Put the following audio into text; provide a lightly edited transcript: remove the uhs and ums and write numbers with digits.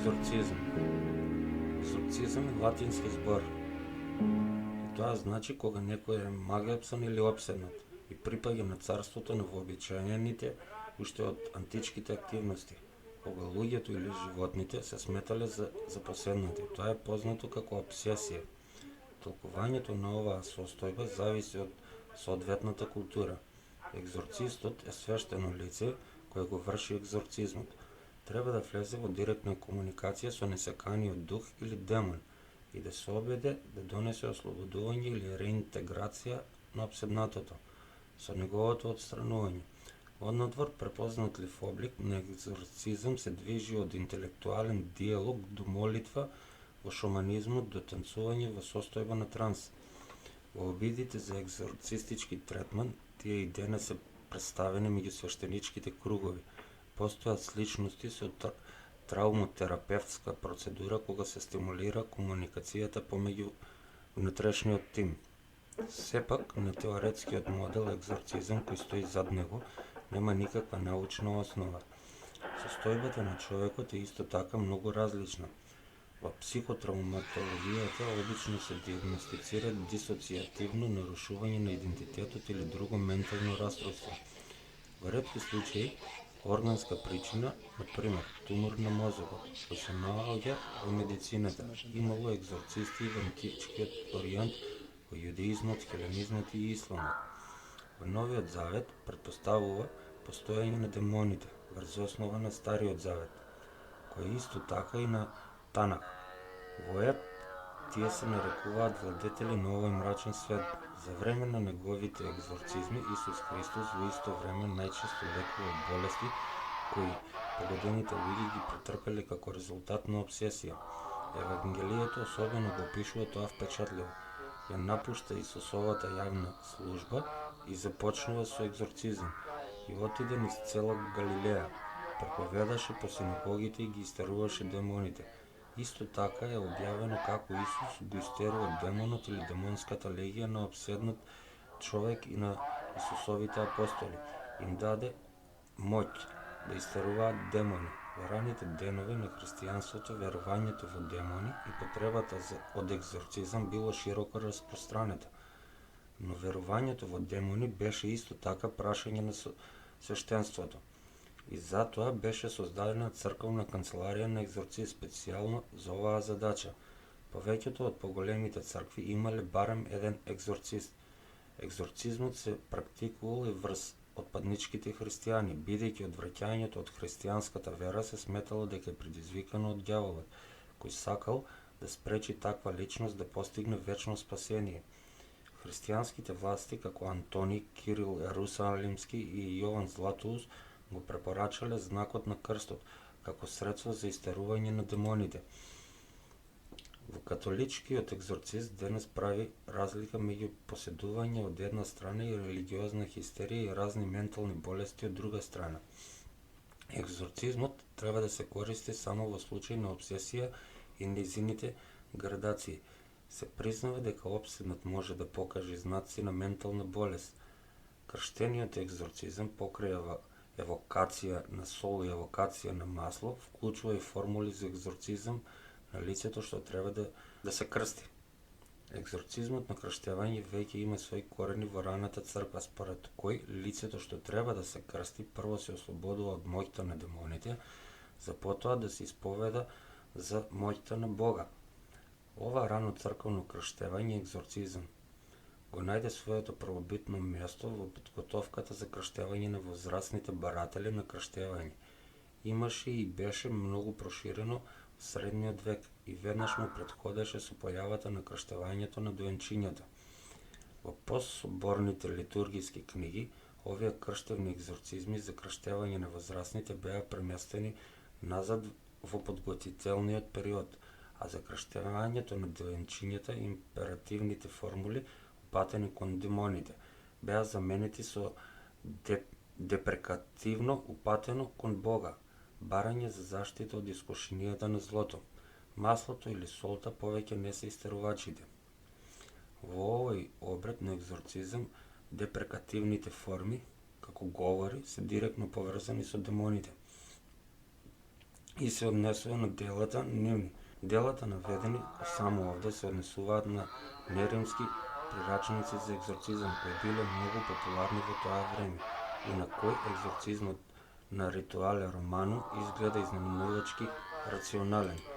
Екзорцизм. Екзорцизм е латински збор. И тоа значи кога некој е магиопсан или опседнат и припаѓа на царството на вообичаените уште од античките активности, кога луѓето или животните се сметале за запоседнати. Тоа е познато како обсесија. Толкувањето на оваа состојба зависи од соодветната култура. Екзорцистот е свештено лице кое го врши екзорцизмот. Треба да влезе во директна комуникација со несаканиот дух или демон и да се обиде да донесе ослободување или реинтеграција на опседнатото со неговото отстранување. Однадвор, препознатлив облик на екзорцизам се движи од интелектуален диалог до молитва, во шаманизмот до танцување во состојба на транс. Во обидите за екзорцистички третман, тие и денес се представени меѓу свештеничките кругови. Постојат сличности со траумотерапевтска процедура кога се стимулира комуникацијата помеѓу внатрешниот тим. Сепак, на теоретскиот модел екзорцизам кој стои зад него нема никаква научна основа. Состојбата на човекот е исто така многу различна. Во психотравматологијата обично се диагностицира дисоцијативно нарушување на идентитетот или друго ментално расстройство. Во ретки случаи, органска причина, например, тумор на мозокот, кој се наоѓа во медицината. Имало екзорцисти и во античкиот Оријент, во јудеизмот, хеленизмот и исламот. Во Новиот Завет претпоставува постоење на демоните врз основа на Стариот Завет, кој исто така и на Танах. Во ет, тие се нарекуваат владетели на овој мрачен свет. За време на неговите екзорцизми Исус Христос во исто време најчесто лекува болести кои погодените луѓе ги претрпеле како резултат на обсесија. Евангелието особено го опишува тоа впечатливо. Ја напушта Исусовата јавна служба и започнува со екзорцизам. И отиде низ цела Галилеја, проповедаше по синагогите и ги истеруваше демоните. Исто така е објавено како Исус го истерува демонот или демонската легија на обседнат човек и на Исусовите апостоли. Им даде моќ да истеруваат демони. Во раните денови на христијанството верувањето во демони и потребата од екзорцизам било широко распространета. Но верувањето во демони беше исто така прашање на свештенството. И затоа беше создадена црковна канцеларија на екзорцист специјално за оваа задача. Повеќето од поголемите цркви имале барем еден екзорцист. Екзорцизмот се практикувал и врз отпадничките христијани, бидејќи одвраќањето од христијанската вера се сметало дека е предизвикано од ѓаволот, кој сакал да спречи таква личност да постигне вечно спасение. Христијанските власти како Антони, Кирил Ерусалимски и Јован Златоуст го препорачале знакот на крстот како средство за истерување на демоните. Во католичкиот екзорцист денес прави разлика меѓу поседување од една страна и религиозна хистерија и разни ментални болести од друга страна. Екзорцизмот треба да се користи само во случај на обсесија и нејзините градации. Се признава дека опседнат може да покаже знаци на ментална болест. Крштениот екзорцизам покрај евокација на сол и евокација на масло вклучува и формули за екзорцизам на лицето што треба да се крсти. Екзорцизмот на крштевање веќе има своји корени во раната црква, според кој лицето што треба да се крсти прво се ослободува од моќта на демоните, за потоа да се исповеда за моќта на Бога. Ова рано црковно крштевање екзорцизам го најде своето првобитно место во подготовката за крштевање на возрастните баратели на крштевање. Имаше и беше многу проширено во средниот век и веднаш му претходеше со појавата на крштевањето на доенчињата. Во постсоборните литургиски книги, овие крштевни екзорцизми за крштевање на возрастните беа преместени назад во подготвителниот период, а за крштевањето на доенчињата императивните формули упатени кон демоните беа заменети со депрекативно упатено кон Бога, барање за заштита од искушенијата на злото. Маслото или солта повеќе не се истерувачите. Во овој обред на екзорцизам депрекативните форми, како говори, се директно поврзани со демоните. и се однесува на делата нивни. Делата наведени само овде се однесуваат на неримски прирачници за екзорцизам кои биле многу популарни во тоа време и на кој екзорцизмот на Ритуале Романо изгледа изненадувачки рационален.